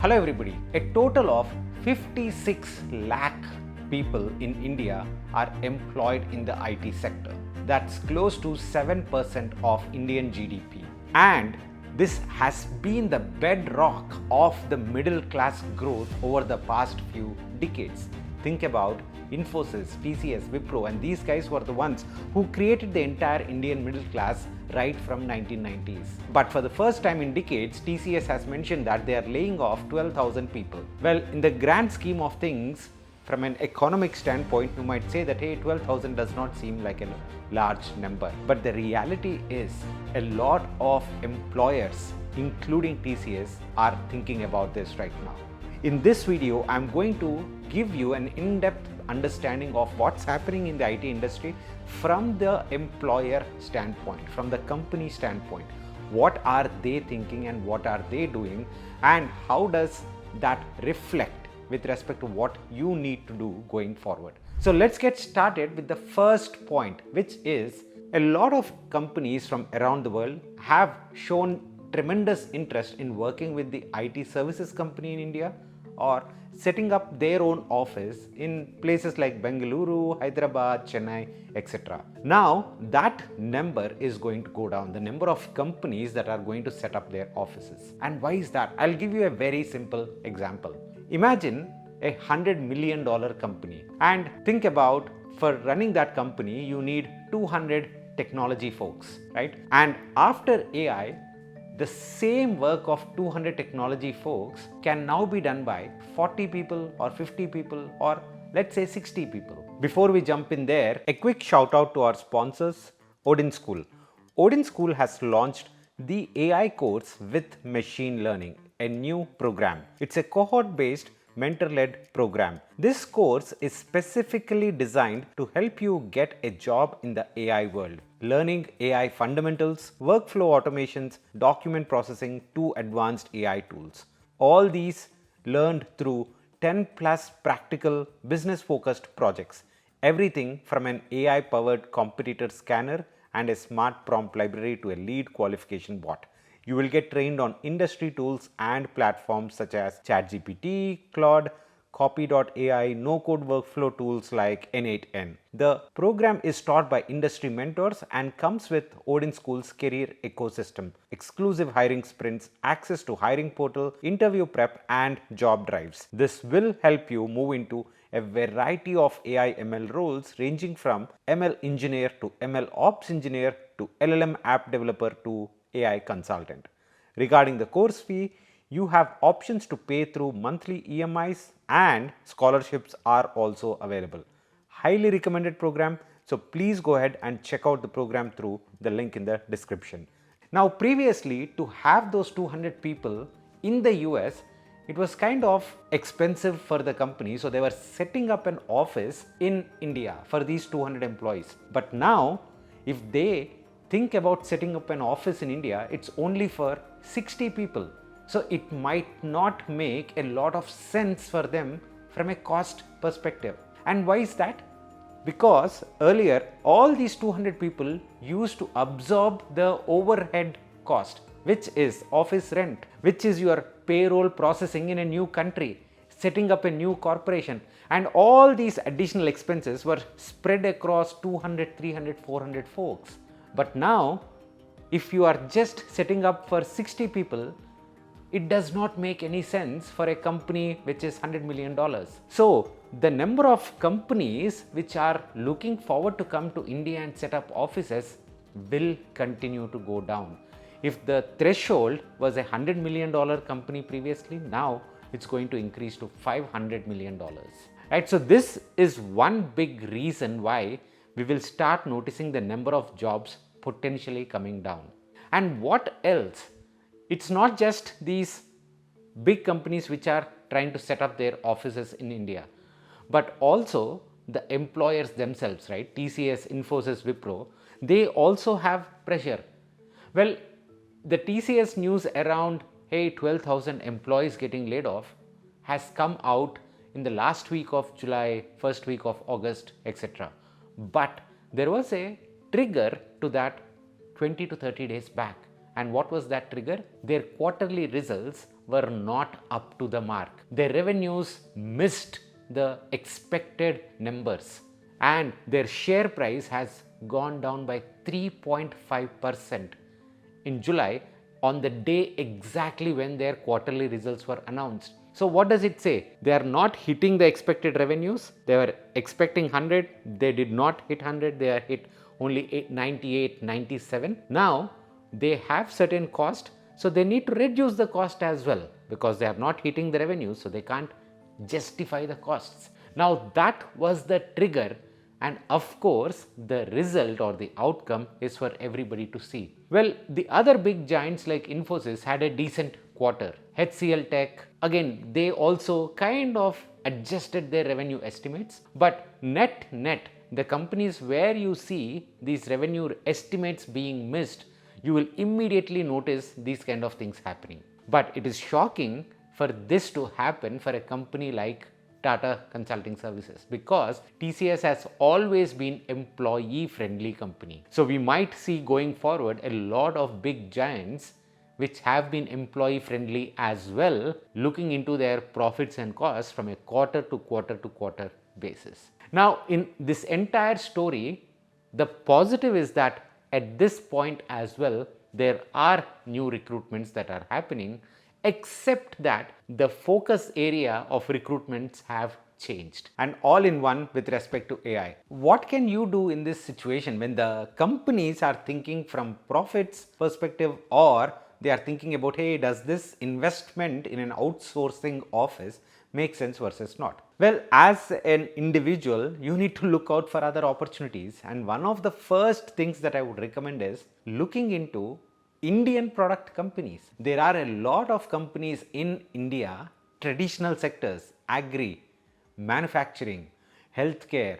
Hello everybody. A total of 56 lakh people in India are employed in the IT sector. That's close to 7% of Indian GDP. And this has been the bedrock of the middle class growth over the past few decades. Think about Infosys, TCS, Wipro, and these guys were the ones who created the entire Indian middle class right from 1990s. But for the first time in decades, TCS has mentioned that they are laying off 12,000 people. Well, in the grand scheme of things, from an economic standpoint, you might say that, hey, 12,000 does not seem like a large number. But the reality is a lot of employers, including TCS, are thinking about this right now. In this video, I'm going to give you an in-depth understanding of what's happening in the IT industry from the employer standpoint, from the company standpoint. What are they thinking and what are they doing, and how does that reflect with respect to what you need to do going forward. So let's get started with the first point, which is a lot of companies from around the world have shown tremendous interest in working with the IT services company in India or setting up their own office in places like Bengaluru, Hyderabad, Chennai, etc. Now that number is going to go down, the number of companies that are going to set up their offices. And why is that? I'll give you a very simple example. Imagine a $100 million company and think about, for running that company, you need 200 technology folks, right? And after AI, the same work of 200 technology folks can now be done by 40 people or 50 people or let's say 60 people. Before we jump in there, a quick shout out to our sponsors, Odin School. Odin School has launched the AI course with machine learning, a new program. It's a cohort-based mentor-led program. This course is specifically designed to help you get a job in the AI world, learning AI fundamentals, workflow automations, document processing to advanced AI tools. All these learned through 10 plus practical business focused projects. Everything from an AI powered competitor scanner and a smart prompt library to a lead qualification bot. You will get trained on industry tools and platforms such as ChatGPT, Claude, Copy.ai, no-code workflow tools like N8N. The program is taught by industry mentors and comes with Odin School's career ecosystem, exclusive hiring sprints, access to hiring portal, interview prep, and job drives. This will help you move into a variety of AI ML roles ranging from ML engineer to ML ops engineer to LLM app developer to AI consultant. Regarding the course fee, you have options to pay through monthly EMIs and scholarships are also available. Highly recommended program, so please go ahead and check out the program through the link in the description. Now previously, to have those 200 people in the US, it was kind of expensive for the company, so they were setting up an office in India for these 200 employees. But now, if they think about setting up an office in India, it's only for 60 people. So it might not make a lot of sense for them from a cost perspective. And why is that? Because earlier, all these 200 people used to absorb the overhead cost, which is office rent, which is your payroll processing in a new country, setting up a new corporation, and all these additional expenses were spread across 200, 300, 400 folks. But now, if you are just setting up for 60 people, it does not make any sense for a company which is $100 million. So the number of companies which are looking forward to come to India and set up offices will continue to go down. If the threshold was a $100 million company previously, now it's going to increase to $500 million. Right? So this is one big reason why we will start noticing the number of jobs potentially coming down. And what else? It's not just these big companies which are trying to set up their offices in India, but also the employers themselves, right? TCS, Infosys, Wipro, they also have pressure. Well, the TCS news around, hey, 12,000 employees getting laid off has come out in the last week of July, first week of August, etc. But there was a trigger to that 20 to 30 days back. And what was that trigger? Their quarterly results were not up to the mark. Their revenues missed the expected numbers and their share price has gone down by 3.5% in July on the day exactly when their quarterly results were announced. So what does it say? They are not hitting the expected revenues. They were expecting 100. They did not hit 100. They are hit only 98, 97. Now they have certain cost. So they need to reduce the cost as well because they are not hitting the revenues. So they can't justify the costs. Now that was the trigger. And of course, the result or the outcome is for everybody to see. Well, the other big giants like Infosys had a decent quarter. HCL Tech, again, they also kind of adjusted their revenue estimates. But net, the companies where you see these revenue estimates being missed, you will immediately notice these kind of things happening. But it is shocking for this to happen for a company like Tata Consulting Services because TCS has always been employee friendly company. So we might see going forward a lot of big giants which have been employee friendly as well, looking into their profits and costs from a quarter to quarter basis. Now in this entire story, the positive is that at this point as well, there are new recruitments that are happening, except that the focus area of recruitments have changed, and all in one with respect to AI. What can you do in this situation when the companies are thinking from profits perspective, or they are thinking about, hey, does this investment in an outsourcing office make sense versus not? Well, as an individual, you need to look out for other opportunities, and one of the first things that I would recommend is looking into Indian product companies. There are a lot of companies in India, traditional sectors, agri, manufacturing, healthcare,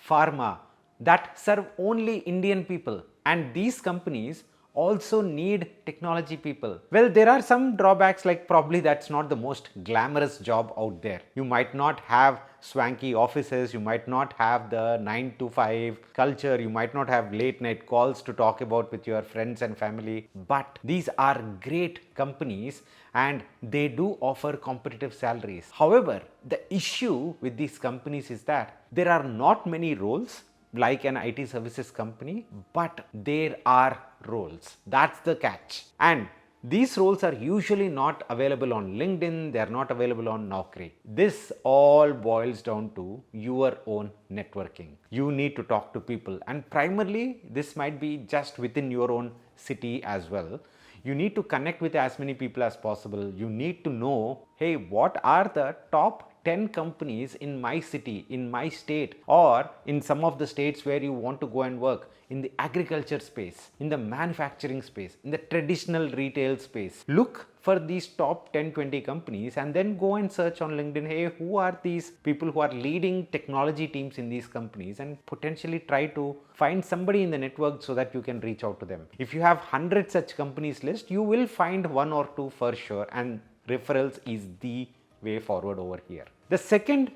pharma, that serve only Indian people, and these companies also need technology people. Well, there are some drawbacks, like probably that's not the most glamorous job out there. You might not have swanky offices, you might not have the 9 to 5 culture, you might not have late night calls to talk about with your friends and family, but these are great companies and they do offer competitive salaries. However, the issue with these companies is that there are not many roles like an IT services company, but there are roles. That's the catch. And these roles are usually not available on LinkedIn, they are not available on Naukri. This all boils down to your own networking. You need to talk to people, and primarily this might be just within your own city as well. You need to connect with as many people as possible. You need to know, hey, what are the top 10 companies in my city, in my state, or in some of the states where you want to go and work, in the agriculture space, in the manufacturing space, in the traditional retail space. Look for these top 10-20 companies and then go and search on LinkedIn, hey, who are these people who are leading technology teams in these companies, and potentially try to find somebody in the network so that you can reach out to them. If you have 100 such companies list, you will find one or two for sure, and referrals is the way forward over here. The second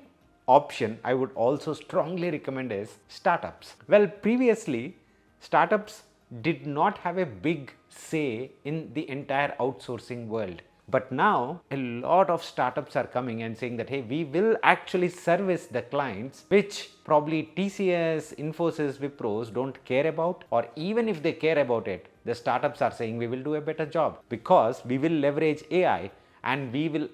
option I would also strongly recommend is startups. Well, previously startups did not have a big say in the entire outsourcing world, but now a lot of startups are coming and saying that, hey, we will actually service the clients which probably TCS, Infosys, Wipros don't care about, or even if they care about it, the startups are saying we will do a better job because we will leverage AI and we will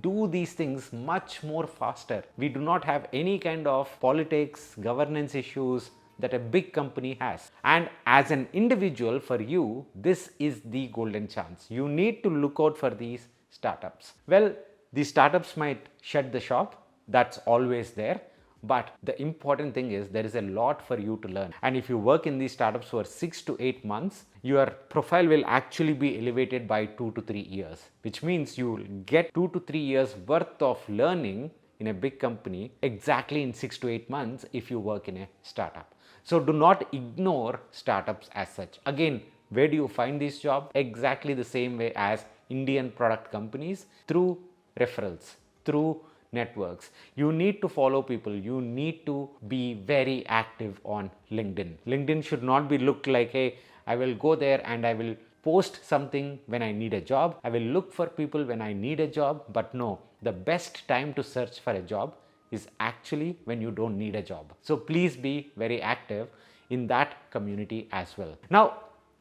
do these things much more faster. We do not have any kind of politics, governance issues that a big company has. And as an individual, for you, this is the golden chance. You need to look out for these startups. Well, these startups might shut the shop. That's always there. But the important thing is there is a lot for you to learn. And if you work in these startups for 6 to 8 months, your profile will actually be elevated by 2 to 3 years, which means you will get 2 to 3 years worth of learning in a big company exactly in 6 to 8 months if you work in a startup. So do not ignore startups as such. Again, where do you find this job? Exactly the same way as Indian product companies, through referrals, through networks. You need to follow people. You need to be very active on LinkedIn. LinkedIn should not be looked like, hey, I will go there and I will post something when I need a job. I will look for people when I need a job. But no, the best time to search for a job is actually when you don't need a job. So please be very active in that community as well. Now,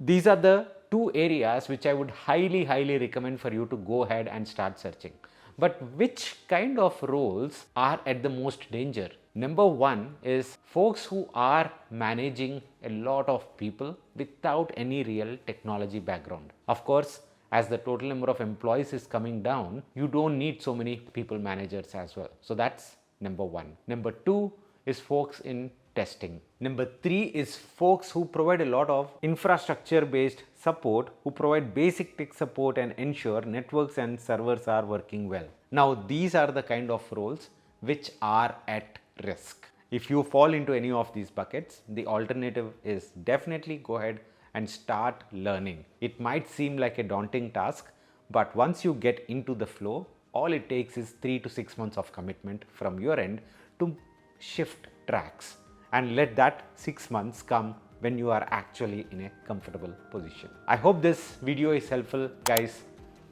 these are the two areas which I would highly recommend for you to go ahead and start searching. But which kind of roles are at the most danger? Number one is folks who are managing a lot of people without any real technology background. Of course, as the total number of employees is coming down, you don't need so many people managers as well. So that's number one. Number two is folks in testing. Number three is folks who provide a lot of infrastructure based support, who provide basic tech support and ensure networks and servers are working well. Now, these are the kind of roles which are at risk. If you fall into any of these buckets, the alternative is definitely go ahead and start learning. It might seem like a daunting task, but once you get into the flow, all it takes is 3 to 6 months of commitment from your end to shift tracks, and let that 6 months come when you are actually in a comfortable position. I hope this video is helpful, guys.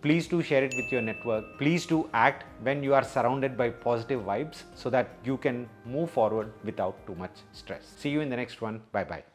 Please do share it with your network. Please do act when you are surrounded by positive vibes so that you can move forward without too much stress. See you in the next one. Bye bye.